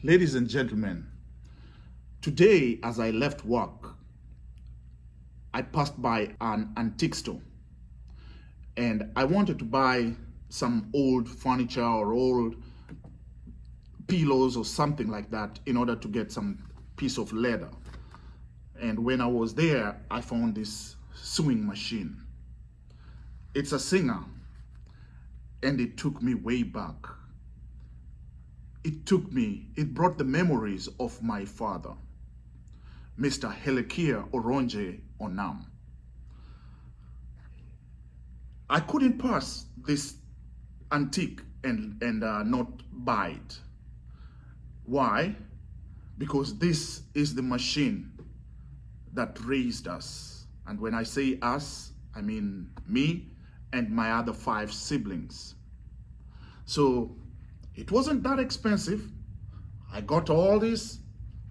Ladies and gentlemen, today as I left work, I passed by an antique store and I wanted to buy some old furniture or old pillows or something like that in order to get some piece of leather. And when I was there, I found this sewing machine. It's a Singer, and it took me way back. It brought the memories of my father, Mr. Helekiah Oronje Onam. I couldn't pass this antique and not buy it. Why? Because this is the machine that raised us. And when I say us, I mean me and my other 5 siblings. So it wasn't that expensive. I got all this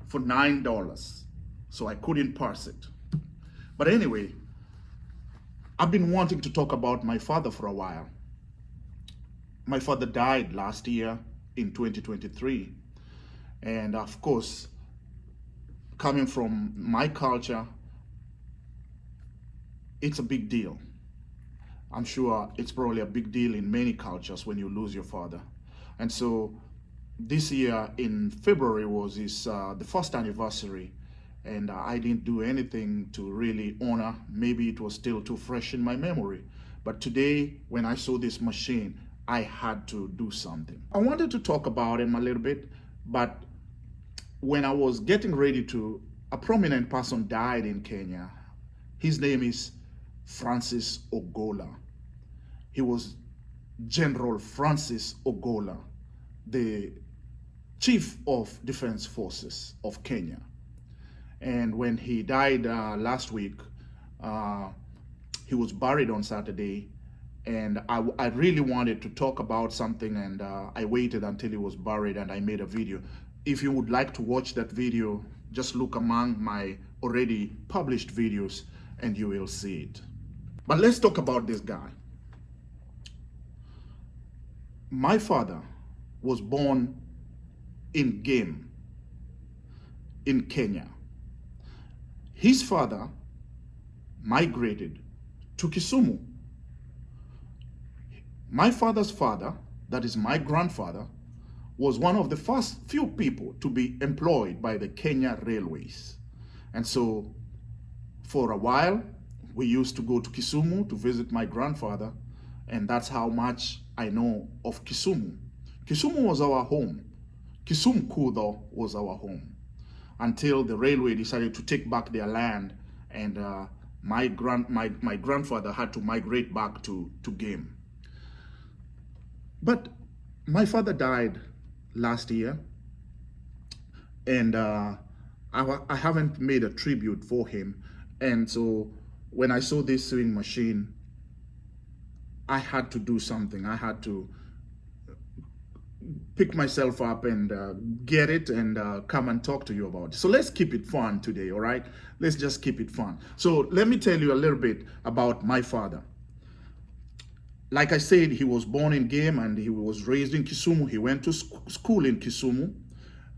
for $9, so I couldn't pass it. But anyway, I've been wanting to talk about my father for a while. My father died last year in 2023. And of course, coming from my culture, it's a big deal. I'm sure it's probably a big deal in many cultures when you lose your father. And so this year in February was the first anniversary, and I didn't do anything to really honor. Maybe it was still too fresh in my memory. But today, when I saw this machine, I had to do something. I wanted to talk about him a little bit, but when I was getting ready to, a prominent person died in Kenya. His name is Francis Ogola. He was General Francis Ogola, the Chief of Defense Forces of Kenya. And when he died last week, he was buried on Saturday, and I really wanted to talk about something, and I waited until he was buried and I made a video. If you would like to watch that video, just look among my already published videos and you will see it. But let's talk about this guy. My father was born in Game, in Kenya. His father migrated to Kisumu. My father's father, that is my grandfather, was one of the first few people to be employed by the Kenya Railways. And so for a while, we used to go to Kisumu to visit my grandfather, and that's how much I know of Kisumu. Kisumu was our home. Kisumu Kudo was our home until the railway decided to take back their land, and my grandfather had to migrate back to Game. But my father died last year, and I haven't made a tribute for him. And so when I saw this sewing machine, I had to do something. I had to pick myself up and get it and come and talk to you about it. So let's keep it fun today, all right? Let's just keep it fun. So let me tell you a little bit about my father. Like I said, he was born in Game and he was raised in Kisumu. He went to school in Kisumu.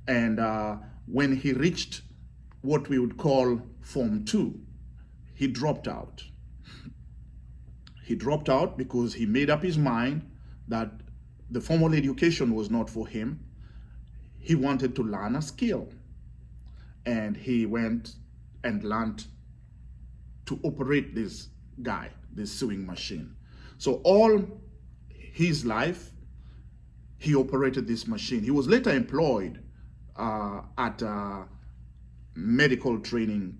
And when he reached what we would call Form 2, he dropped out. He dropped out because he made up his mind that the formal education was not for him. He wanted to learn a skill. And he went and learned to operate this sewing machine. So all his life, he operated this machine. He was later employed at a medical training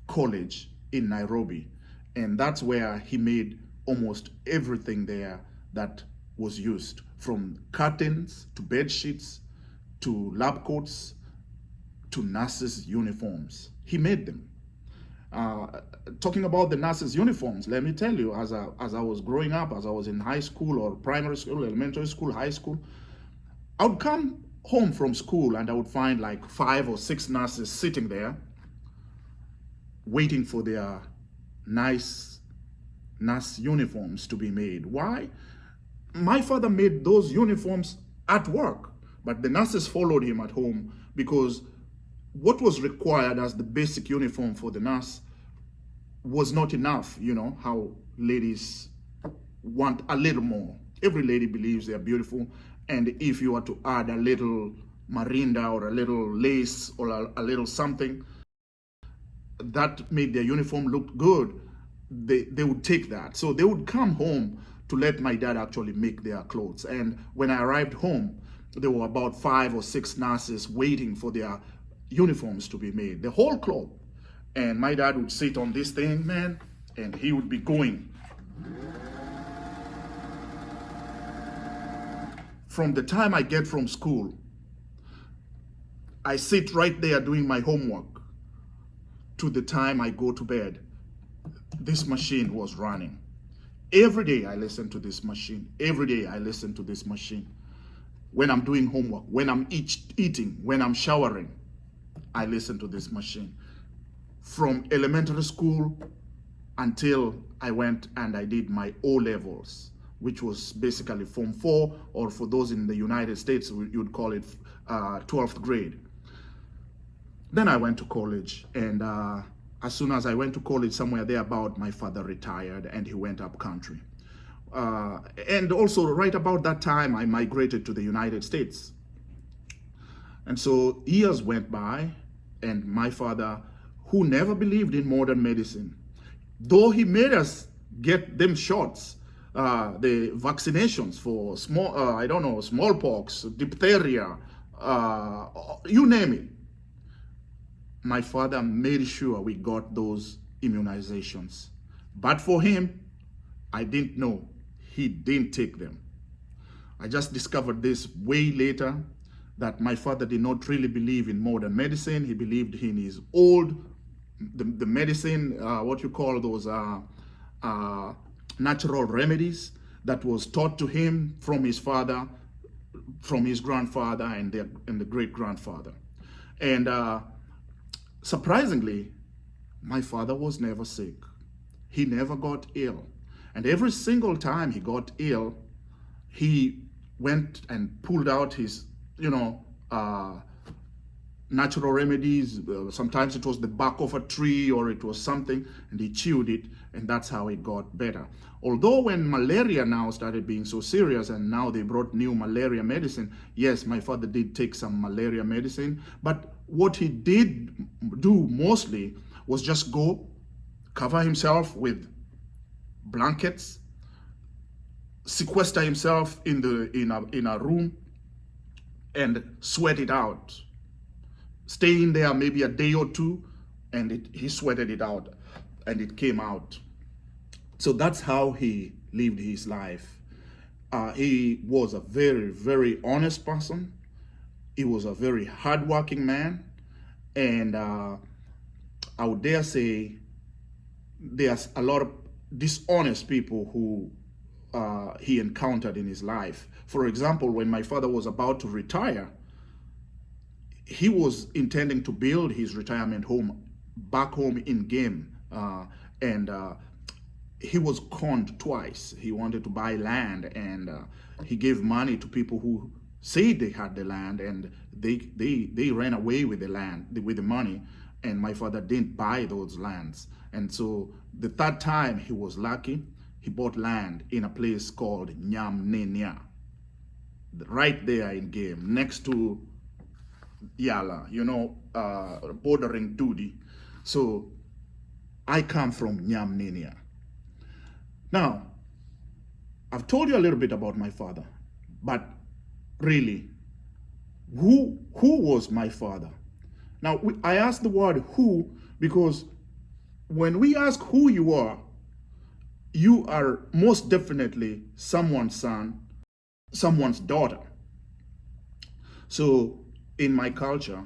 college in Nairobi. And that's where he made almost everything there that was used, from curtains to bed sheets to lab coats to nurses' uniforms. He made them. Talking about the nurses' uniforms, let me tell you, as I was growing up, as I was in high school or primary school, elementary school, high school, I would come home from school and I would find like 5 or 6 nurses sitting there waiting for their nice nurse uniforms to be made. Why? My father made those uniforms at work But the nurses followed him at home because what was required as the basic uniform for the nurse was not enough. You know how ladies want a little more. Every lady believes they're beautiful, and if you were to add a little marinda or a little lace or a little something that made their uniform look good, they would take that. So they would come home to let my dad actually make their clothes. And when I arrived home, there were about 5 or 6 nurses waiting for their uniforms to be made, the whole cloth. And my dad would sit on this thing, man, and he would be going. From the time I get from school, I sit right there doing my homework to the time I go to bed. This machine was running. Every day I listen to this machine. Every day I listen to this machine. When I'm doing homework, when I'm eating, when I'm showering, I listen to this machine. From elementary school until I went and I did my O-levels, which was basically Form 4, or for those in the United States, you'd call it 12th grade. Then I went to college, and as soon as I went to college, somewhere there about, my father retired and he went up country. And also right about that time, I migrated to the United States. And so years went by, and my father, who never believed in modern medicine, though he made us get them shots, the vaccinations for smallpox, diphtheria, you name it. My father made sure we got those immunizations. But for him, I didn't know. He didn't take them. I just discovered this way later, that my father did not really believe in modern medicine. He believed in his the medicine, what you call those natural remedies that was taught to him from his father, from his grandfather, and the great-grandfather. And surprisingly, my father was never sick. He never got ill. And every single time he got ill, he went and pulled out his, natural remedies. Sometimes it was the bark of a tree or it was something, and he chewed it, and that's how it got better. Although when malaria now started being so serious, and now they brought new malaria medicine, yes, my father did take some malaria medicine, but what he did do mostly was just go cover himself with blankets, sequester himself in a room, and sweat it out. Stay in there maybe a day or two, and he sweated it out, and it came out. So that's how he lived his life. He was a very, very honest person. He was a very hardworking man, and I would dare say there's a lot of dishonest people who he encountered in his life. For example, when my father was about to retire, he was intending to build his retirement home back home in game, and he was conned twice. He wanted to buy land, and he gave money to people who said they had the land, and they ran away with the land, with the money, and my father didn't buy those lands. And so the third time he was lucky, he bought land in a place called Nyamnenia, right there in game, next to Yala, bordering Dudi. So I come from Nyamnenia. Now, I've told you a little bit about my father, but really, who was my father? Now, I ask the word who because when we ask who you are most definitely someone's son, someone's daughter. So in my culture,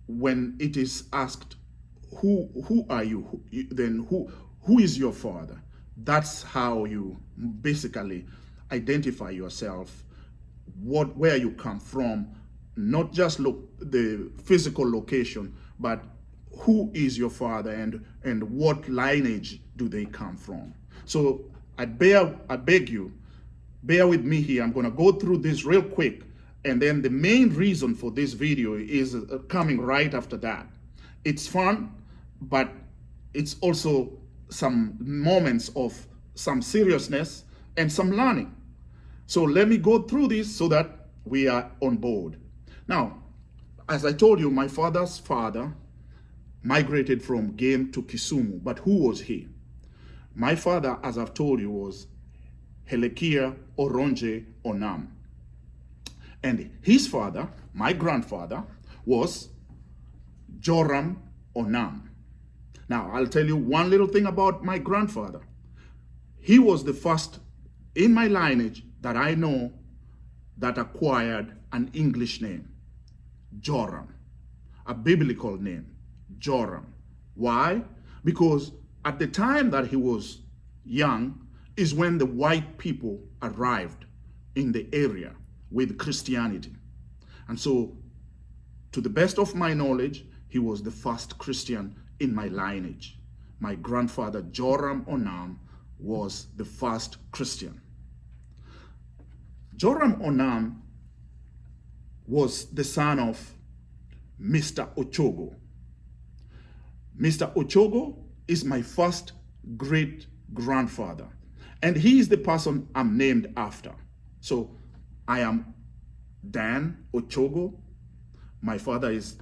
when it is asked, who are you, then who is your father? That's how you basically identify yourself, where you come from, not just the physical location, but who is your father and what lineage do they come from. So I beg you, bear with me here. I'm going to go through this real quick And then the main reason for this video is coming right after that. It's fun, but it's also some moments of some seriousness and some learning. So let me go through this so that we are on board. Now, as I told you, my father's father migrated from Game to Kisumu, but who was he? My father, as I've told you, was Helekiah Oronje Onam. And his father, my grandfather, was Joram Onam. Now, I'll tell you one little thing about my grandfather. He was the first in my lineage that I know that acquired an English name, Joram, a biblical name, Joram. Why? Because at the time that he was young is when the white people arrived in the area with Christianity. And so, to the best of my knowledge, he was the first Christian in my lineage. My grandfather, Joram Onam, was the first Christian. Joram Onam was the son of Mr. Ochogo. Mr. Ochogo is my first great-grandfather, and he is the person I'm named after. So I am Dan Ochogo. My father is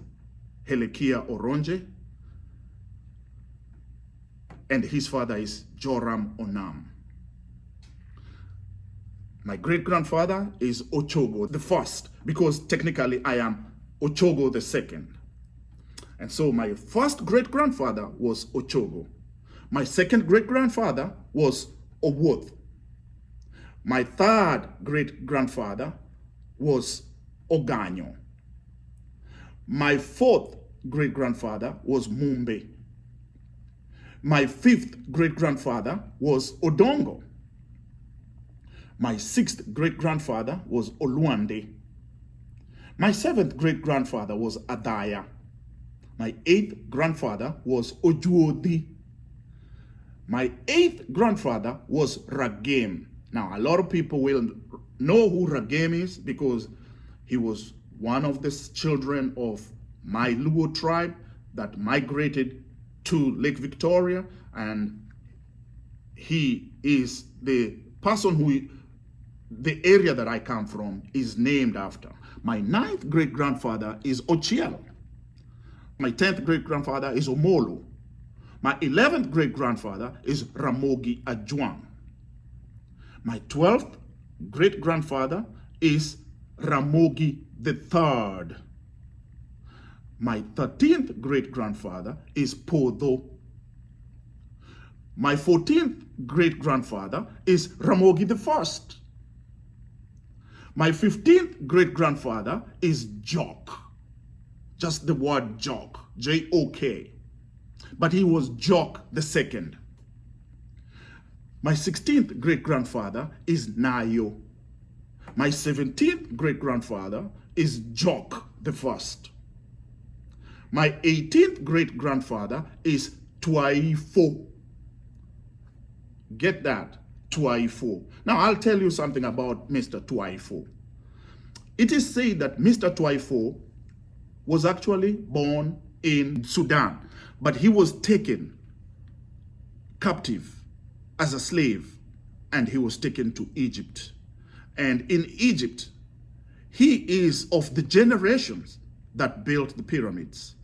Helekiah Oronje, and his father is Joram Onam. My great-grandfather is Ochogo the first, because technically I am Ochogo the second. And so my first great-grandfather was Ochogo. My second great-grandfather was Owoth. My third great-grandfather was Oganyo. My fourth great-grandfather was Mumbe. My fifth great-grandfather was Odongo. My sixth great-grandfather was Oluande. My seventh great-grandfather was Adaya. My eighth grandfather was Ojuodi. My eighth grandfather was Ragem. Now, a lot of people will know who Ragem is because he was one of the children of my Luo tribe that migrated to Lake Victoria, and he is the person who the area that I come from is named after. My ninth great-grandfather is Ochiel. My 10th great-grandfather is Omolo. My 11th great-grandfather is Ramogi Ajuang. My 12th great-grandfather is Ramogi III. My 13th great-grandfather is Podo. My 14th great-grandfather is Ramogi I. My 15th great-grandfather is Jok. Just the word Jok, J-O-K. But he was Jok the second. My 16th great-grandfather is Nayo. My 17th great-grandfather is Jok the first. My 18th great-grandfather is Twaifo. Get that? Twaifo. Now, I'll tell you something about Mr. Twaifo. It is said that Mr. Twaifo was actually born in Sudan, but he was taken captive as a slave, and he was taken to Egypt. And in Egypt, he is of the generations that built the pyramids.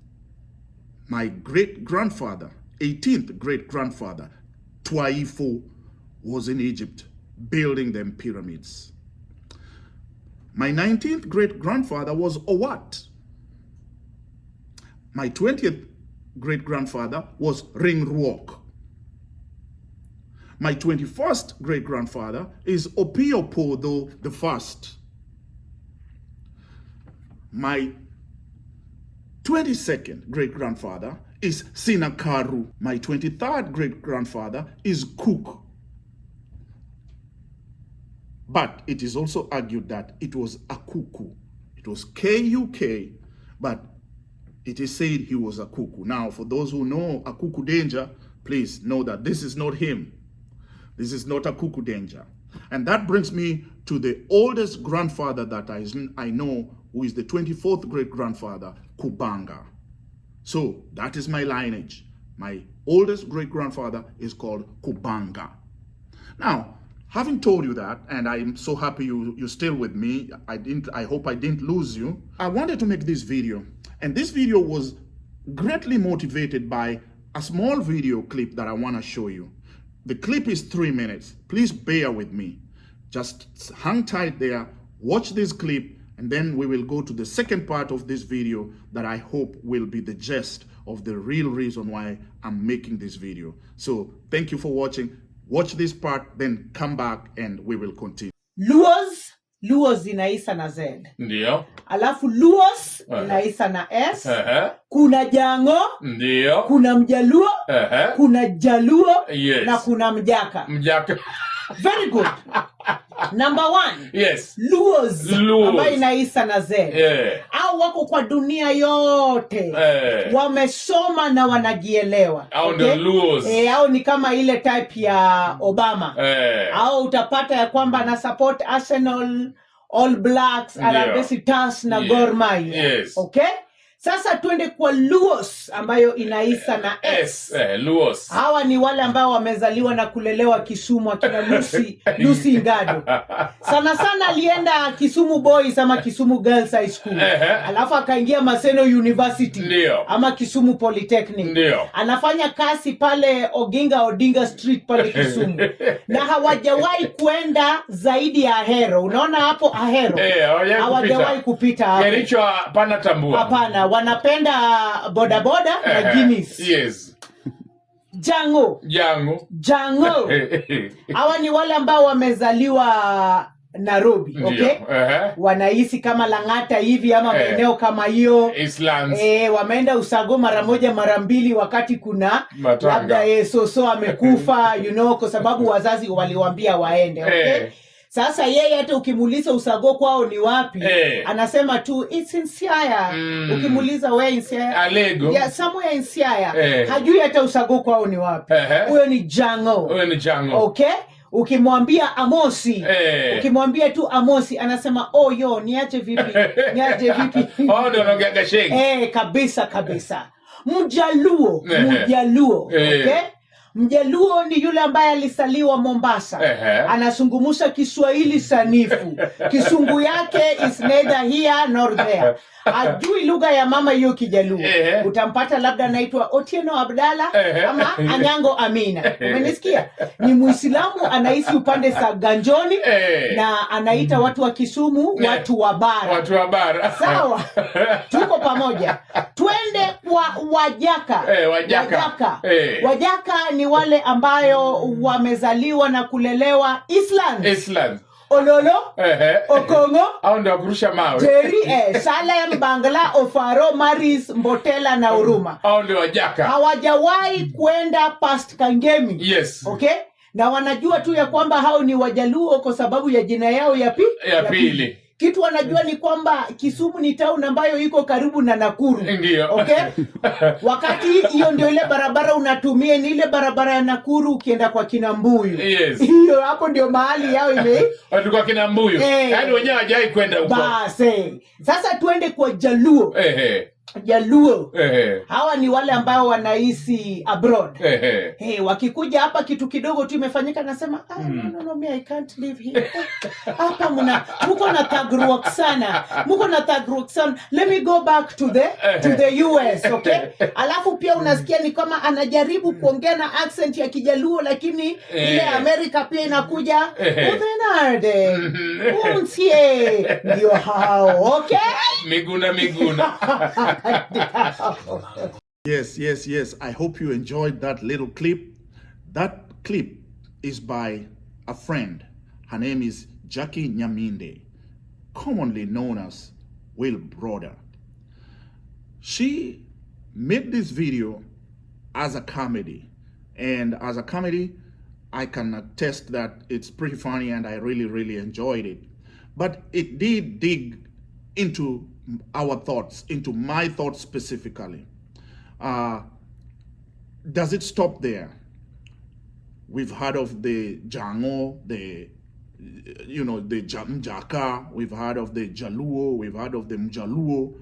My great-grandfather, 18th great-grandfather, Twaifo, was in Egypt building them pyramids. My 19th great-grandfather was Owat. My 20th great-grandfather was Ringruok. My 21st great-grandfather is Opiopodo the first. My 22nd great-grandfather is Sinakaru. My 23rd great-grandfather is Cook. But it is also argued that it was Akuku. It was K-U-K, but it is said he was Akuku. Now, for those who know Akuku Danger, please know that this is not him. This is not Akuku Danger. And that brings me to the oldest grandfather that I know, who is the 24th great-grandfather, Kubanga. So that is my lineage. My oldest great-grandfather is called Kubanga. Now, having told you that, and I'm so happy you're still with me, I hope I didn't lose you. I wanted to make this video, and this video was greatly motivated by a small video clip that I want to show you. The clip is 3 minutes. Please bear with me. Just hang tight there, watch this clip, and then we will go to the second part of this video that I hope will be the gist of the real reason why I'm making this video. So thank you for watching. Watch this part, then come back and we will continue. Luos inaisa na Z. Ndio. Alafu Luos inaisa na S. Kuna Jango. Ndio. Kuna Mjaluo. Kuna Jaluo. Yes. Na kuna Mjaka. Mjaka. Very good. Number 1. Yes. Luos. Ambayo inaisa na Z. Au wako kwa dunia yote. Wamesoma na wanajielewa. Au ndio Luos. Au ni kama ile type ya Obama. Au utapata ya kwamba na support Arsenal, All Blacks, Harambee Stars na Gor Mahia. Yes. Okay? Sasa tuende kwa Luos ambayo inaisa na S. Luos. Hawa ni wale ambao wamezaliwa na kulelewa Kisumu, akina Lucy Ngado. Sana sana alienda Kisumu Boys ama Kisumu Girls High School. Alafu akaingia Maseno University. Ndio. Ama Kisumu Polytechnic. Ndio. Anafanya kazi pale Odinga Street pale Kisumu. Na hawajawahi kwenda zaidi ya Ahero. Unaona hapo Ahero? Hawajawahi kupita hapo. Kericho hapana tambua. Hapana, wanapenda bodaboda na Guinness. Yes. Jango. Hawa ni wale ambao wamezaliwa Nairobi, okay? Wanaishi kama Lang'ata hivi ama maeneo kama hiyo. Islands. Wameenda Usago mara moja mara mbili wakati kuna labda Soso amekufa, kwa sababu wazazi waliwaambia waende, okay? Sasa yeye hata ukimuuliza Usago kwao ni wapi, anasema tu it's in Siaya. Ukimuuliza where in Siaya? Alego. Yeah, somewhere in Siaya. Hajui hata Usago kwao ni wapi. Huyo ni Jango. Okay? Ukimwambia Amosi, ukimwambia tu Amosi, anasema niache vipi? Ndio anaongea Sheng. Kabisa. Mjaluo, okay? Mjaluo ni yule ambaye alisaliwa Mombasa. Anazungumza Kiswahili sanifu. Kisungu yake is neither here nor there. Ajui lugha ya mama hiyo Kijaluo. Utampata labda anaitwa Otieno Abdalla ama Anyango Amina. Umenisikia? Ni Muislamu, anaishi upande sa Ganjoni na anaita watu wa Kisumu watu wa bara. Sawa. Tuko pamoja. Twende kwa Wajaka. Wajaka ni wale ambayo wamezaliwa na kulelewa Island. Ololo, Okongo, au ndio kurusha mawe. Jerry, Salem, Bangla, Ofaro, Maris, Mbotela na Uruma. Au ndio Wajaka. Hawajawahi kwenda past Kangemi. Yes. Okay? Na wanajua tu ya kwamba hao ni Wajaluo kwa sababu ya jina yao ya pili. Kitu wanajua ni kwamba Kisumu ni town ambayo iko karibu na Nakuru. Ndio. Okay? Wakati hiyo ndio ile barabara unatumia, ni ile barabara ya Nakuru ukienda kwa Kinambuyu. Yes. Hiyo hapo ndio mahali yao watu kwa Kinambuyu. Yaani wenyewe hawajai kwenda huko. Basi. Sasa tuende kwa Jaluo. Jaluo. Hawa ni wale ambao wanaishi abroad. Wakikuja hapa kitu kidogo tu imefanyika, nasema no, me I can't live here. Hapa mko na tagruok sana. Let me go back to the US, okay? Alafu pia unasikia ni kama anajaribu kuongea na accent ya Kijaluo, lakini ile America pia inakuja. Utenarde. Unsie. Ndio hao, okay? Miguna. Yes. I hope you enjoyed that little clip. That clip is by a friend. Her name is Jackie Nyaminde, commonly known as Will Brother. She made this video as a comedy. And as a comedy, I can attest that it's pretty funny and I really enjoyed it. But it did dig into our thoughts, into my thoughts specifically. Does it stop there? We've heard of the Jango, the you know, the Mjaka, we've heard of the Jaluo, we've heard of the Jaluo,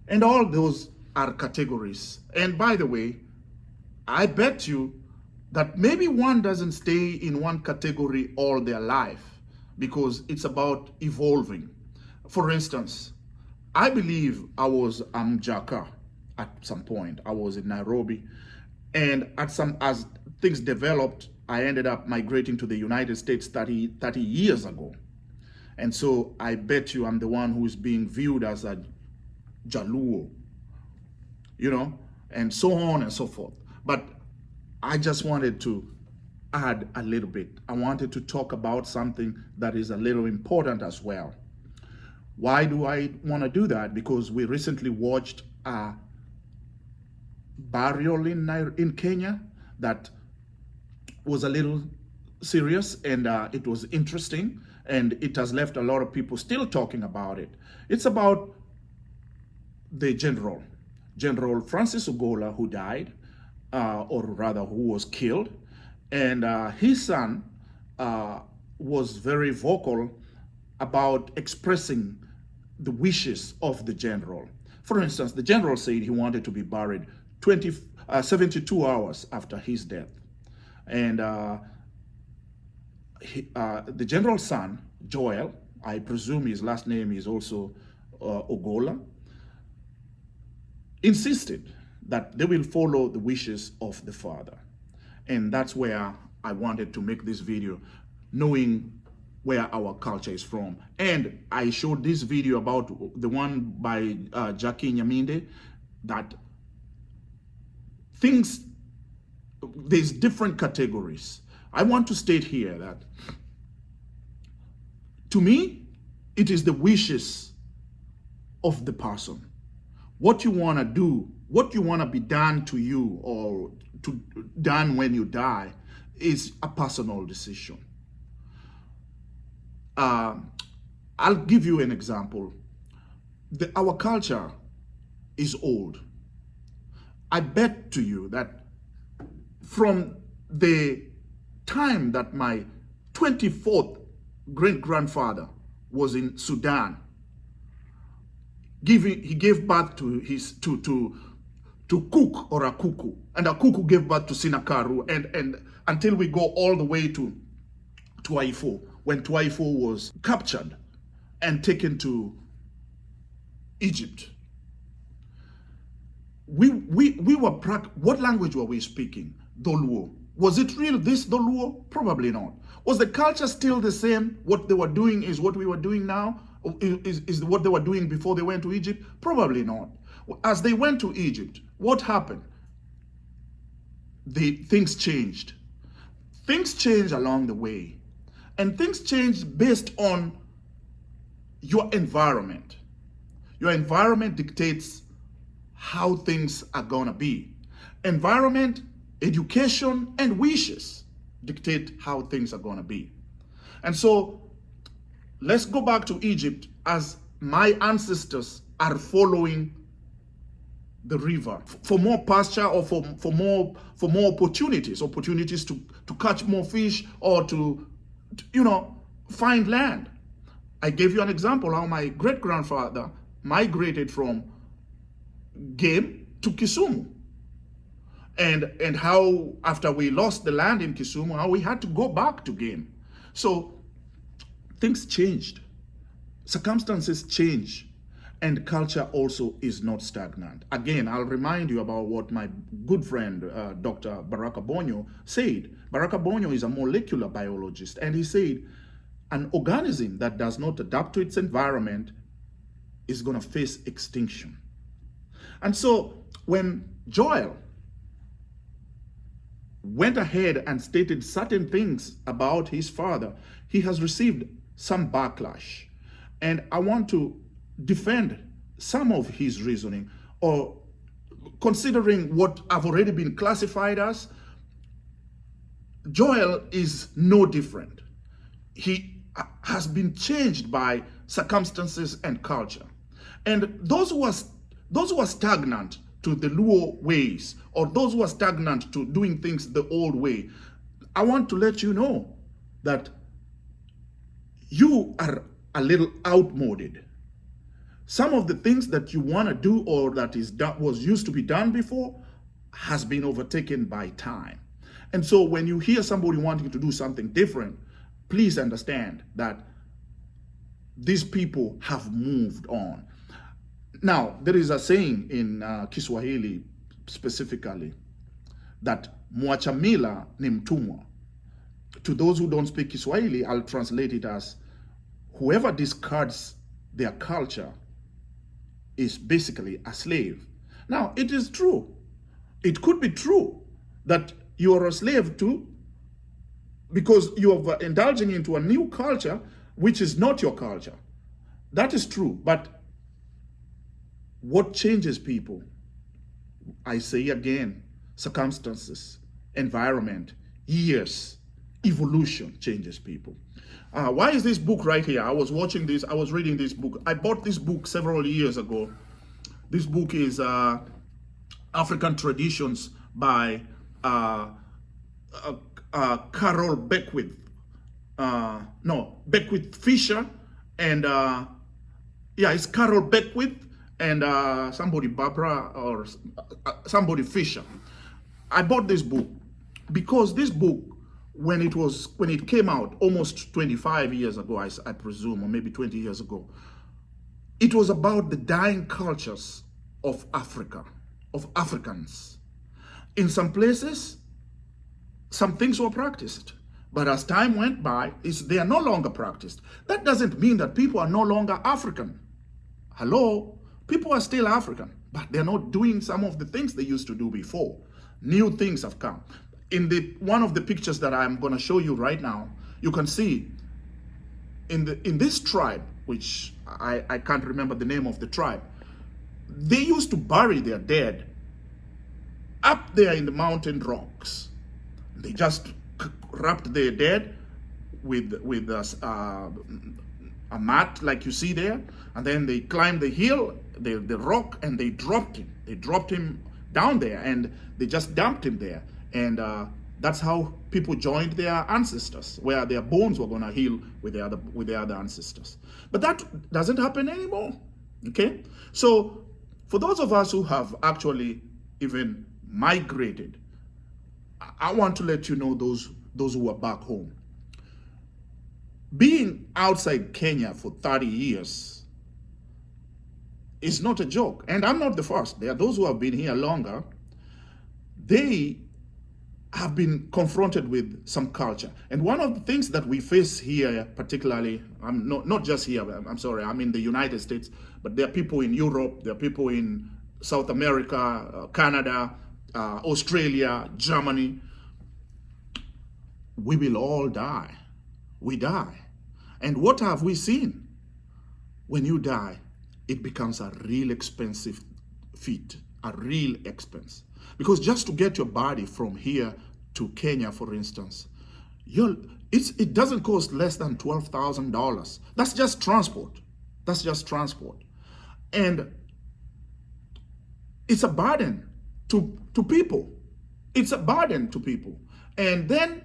and all those are categories. And by the way, I bet you that maybe one doesn't stay in one category all their life, because it's about evolving. For instance, I believe I was Mjaka at some point. I was in Nairobi, and as things developed, I ended up migrating to the United States 30 years ago. And so I bet you I'm the one who is being viewed as a Jaluo, you know, and so on and so forth. But I just wanted to add a little bit. I wanted to talk about something that is a little important as well. Why do I want to do that? Because we recently watched a burial in Kenya that was a little serious, and it was interesting, and it has left a lot of people still talking about it. It's about the General Francis Ogola, who died, or rather who was killed, and his son was very vocal about expressing the wishes of the general. For instance, the general said he wanted to be buried 72 hours after his death. And the general's son, Joel, I presume his last name is also Ogola, insisted that they will follow the wishes of the father. And that's where I wanted to make this video, knowing where our culture is from. And I showed this video about the one by Jackie Nyaminde, that there's different categories. I want to state here that, to me, it is the wishes of the person. What you want to do, what you want to be done to you or done when you die is a personal decision. I'll give you an example. Our culture is old. I bet to you that from the time that my 24th great-grandfather was in Sudan, he gave birth to Cook or a Kuku, and a Kuku gave birth to Sinakaru, and until we go all the way to Twaifo, when Twaifo was captured and taken to Egypt. What language were we speaking? Doluo. Was it real, this Doluo? Probably not. Was the culture still the same? What they were doing is what we were doing now? Is what they were doing before they went to Egypt? Probably not. As they went to Egypt, what happened? Things changed. Things changed along the way. And things changed based on your environment. Your environment dictates how things are gonna be. Environment, education, and wishes dictate how things are gonna be. And so let's go back to Egypt, as my ancestors are following the river for more pasture, or for more opportunities to catch more fish, or to find land. I gave you an example how my great-grandfather migrated from Game to Kisumu, and how after we lost the land in Kisumu, how we had to go back to Game. So things changed, circumstances change, and culture also is not stagnant. Again, I'll remind you about what my good friend, Dr. Baraka Bonyo said. Baraka Bonyo is a molecular biologist, and he said an organism that does not adapt to its environment is going to face extinction. And so when Joel went ahead and stated certain things about his father, he has received some backlash. And I want to defend some of his reasoning, or considering what I've already been classified as. Joel is no different. He has been changed by circumstances and culture. And those who are stagnant to the Luo ways, or those who are stagnant to doing things the old way, I want to let you know that you are a little outmoded. Some of the things that you want to do or that was used to be done before has been overtaken by time. And so when you hear somebody wanting to do something different, please understand that these people have moved on. Now, there is a saying in Kiswahili specifically that mwacha mila ni mtumwa. To those who don't speak Kiswahili, I'll translate it as whoever discards their culture is basically a slave. Now, it is true. It could be true that you are a slave too, because you are indulging into a new culture which is not your culture. That is true. But what changes people? I say again, circumstances, environment, years, evolution changes people. Why is this book right here? I was watching this, I was reading this book. I bought this book several years ago. This book is African Traditions by Carol Beckwith. Beckwith Fisher, and it's Carol Beckwith and somebody Barbara or somebody Fisher. I bought this book because this book, when it came out almost 25 years ago, I presume, or maybe 20 years ago, it was about the dying cultures of Africa, of Africans. In some places, some things were practiced, but as time went by, they are no longer practiced. That doesn't mean that people are no longer African. Hello? People are still African, but they're not doing some of the things they used to do before. New things have come. In one of the pictures that I'm going to show you right now, you can see in this tribe, which I can't remember the name of the tribe, they used to bury their dead up there in the mountain rocks. They just wrapped their dead with a mat like you see there, and then they climbed the hill, the rock, and they dropped him. They dropped him down there, and they just dumped him there. And that's how people joined their ancestors, where their bones were going to heal with the other ancestors. But that doesn't happen anymore. Okay? So for those of us who have actually even migrated, I want to let you know those who are back home. Being outside Kenya for 30 years is not a joke. And I'm not the first. There are those who have been here longer. They have been confronted with some culture. And one of the things that we face here, particularly, I'm not just here, I'm sorry, I'm in the United States, but there are people in Europe, there are people in South America, Canada, Australia, Germany. We will all die. We die. And what have we seen? When you die, it becomes a real expensive feat, a real expense. Because just to get your body from here to Kenya, for instance, it doesn't cost less than $12,000. That's just transport. That's just transport. And it's a burden to people. It's a burden to people. And then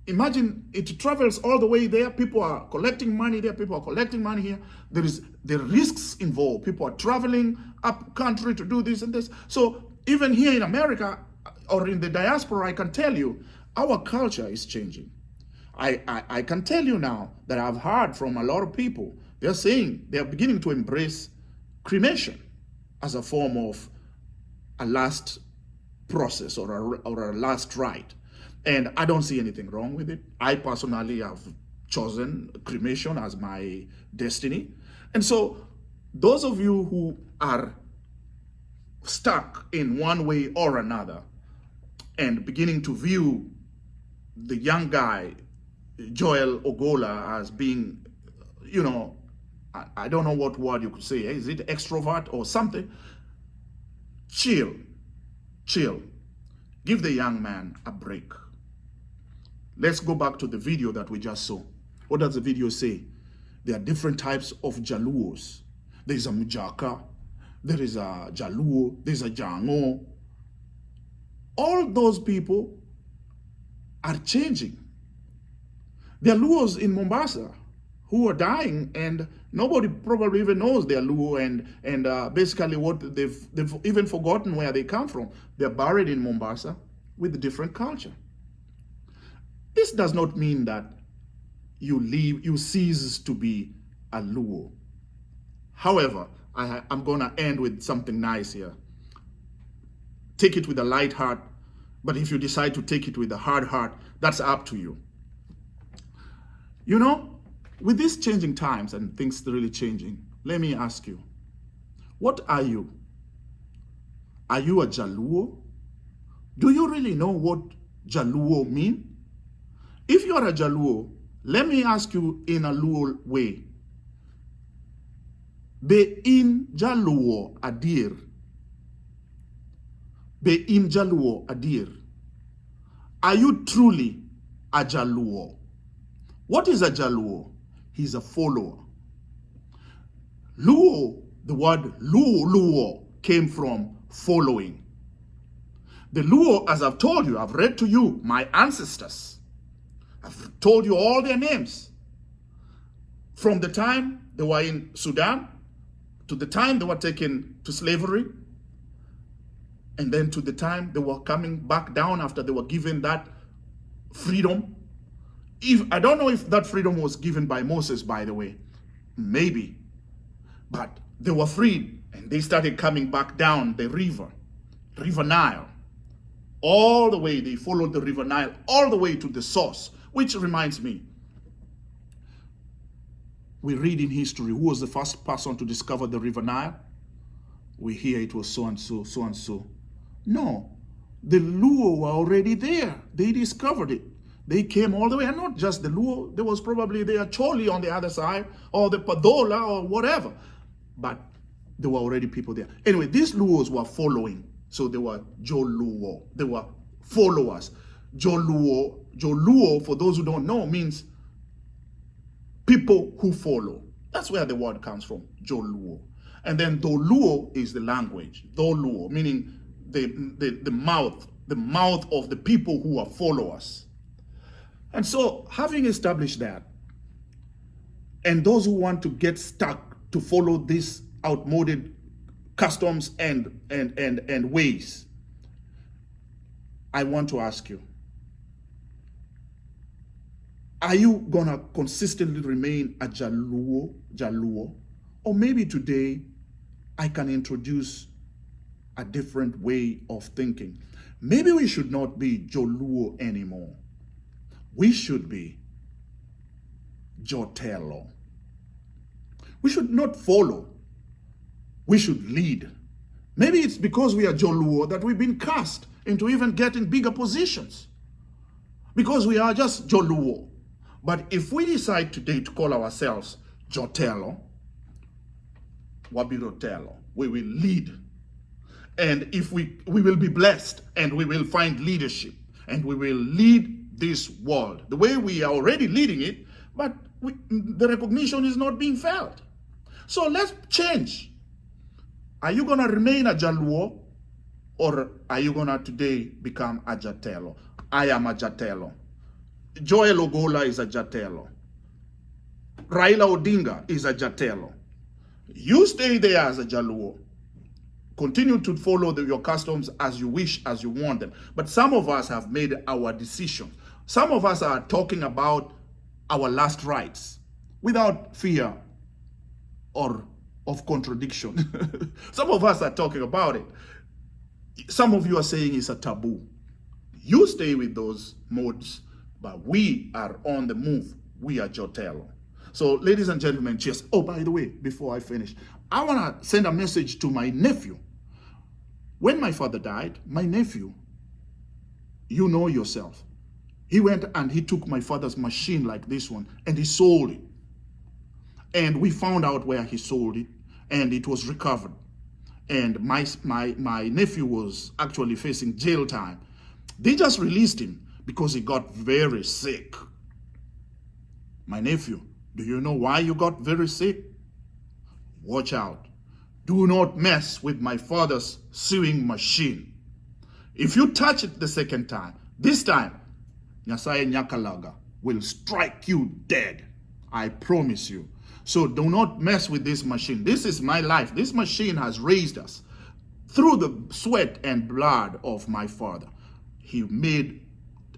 imagine it travels all the way there. People are collecting money there. People are collecting money here. There are risks involved. People are traveling up country to do this and this. So even here in America or in the diaspora, I can tell you, our culture is changing. I can tell you now that I've heard from a lot of people, they're saying they're beginning to embrace cremation as a form of a last process or a last rite. And I don't see anything wrong with it. I personally have chosen cremation as my destiny. And so those of you who are stuck in one way or another and beginning to view the young guy, Joel Ogola, as being, I don't know what word you could say. Is it extrovert or something? Chill. Give the young man a break. Let's go back to the video that we just saw. What does the video say? There are different types of Jaluos. There's a Mujaka, there is a Jaluo, there's a Jango. All those people are changing. There are Luos in Mombasa who are dying, and nobody probably even knows they're Luo, and basically what they've even forgotten where they come from. They're buried in Mombasa with a different culture. This does not mean that you cease to be a Luo. However, I'm gonna end with something nice here. Take it with a light heart, but if you decide to take it with a hard heart, that's up to you. You know, with these changing times and things really changing, let me ask you, what are you? Are you a Jaluo? Do you really know what Jaluo mean? If you are a Jaluo, let me ask you in a Luo way. Be in Jaluo adir. Be in Jaluo adir. Are you truly a Jaluo? What is a Jaluo? He's a follower. Luo, the word Luo came from following. The Luo, as I've told you, I've read to you, my ancestors. I've told you all their names. From the time they were in Sudan, to the time they were taken to slavery, and then to the time they were coming back down after they were given that freedom. I don't know if that freedom was given by Moses, by the way. Maybe. But they were freed, and they started coming back down the river Nile. All the way, they followed the river Nile, all the way to the source. Which reminds me, we read in history, who was the first person to discover the river Nile? We hear it was so-and-so, so-and-so. No, the Luo were already there. They discovered it. They came all the way, and not just the Luo. There was probably the Acholi on the other side, or the Padola, or whatever. But there were already people there. Anyway, these Luos were following. So they were Jaluo. They were followers. Jaluo, for those who don't know, means people who follow. That's where the word comes from, Jaluo. And then Doluo is the language. Doluo, meaning the mouth of the people who are followers. And so, having established that, and those who want to get stuck to follow these outmoded customs and ways, I want to ask you, are you gonna consistently remain a Jaluo? Or maybe today I can introduce a different way of thinking. Maybe we should not be Jaluo anymore. We should be Jatelo. We should not follow. We should lead. Maybe it's because we are Jaluo that we've been cast into even getting bigger positions. Because we are just Jaluo. But if we decide today to call ourselves Jatelo, Wabirotelo, we will lead. And if we will be blessed, and we will find leadership, and we will lead this world the way we are already leading it, but the recognition is not being felt. So let's change. Are you going to remain a Jaluo, or are you going to today become a Jatelo? I am a Jatelo. Joel Ogola is a Jatelo. Raila Odinga is a Jatelo. You stay there as a Jaluo. Continue to follow your customs as you wish, as you want them. But some of us have made our decisions. Some of us are talking about our last rites without fear or of contradiction. Some of us are talking about it. Some of you are saying it's a taboo. You stay with those modes, but we are on the move. We are Jatelo. So, ladies and gentlemen, cheers. Oh, by the way, before I finish, I want to send a message to my nephew. When my father died, my nephew, you know yourself, he went and he took my father's machine like this one and he sold it. And we found out where he sold it, and it was recovered. And my nephew was actually facing jail time. They just released him because he got very sick. My nephew, do you know why you got very sick? Watch out. Do not mess with my father's sewing machine. If you touch it the second time, this time, Nyasaye Nyakalaga will strike you dead. I promise you. So do not mess with this machine. This is my life. This machine has raised us through the sweat and blood of my father. He made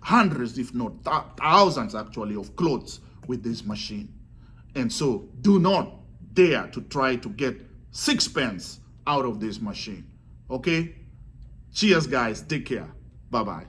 hundreds, if not thousands actually, of clothes with this machine. And so do not dare to try to get 6 pence out of this machine. Okay? Cheers, guys. Take care. Bye-bye.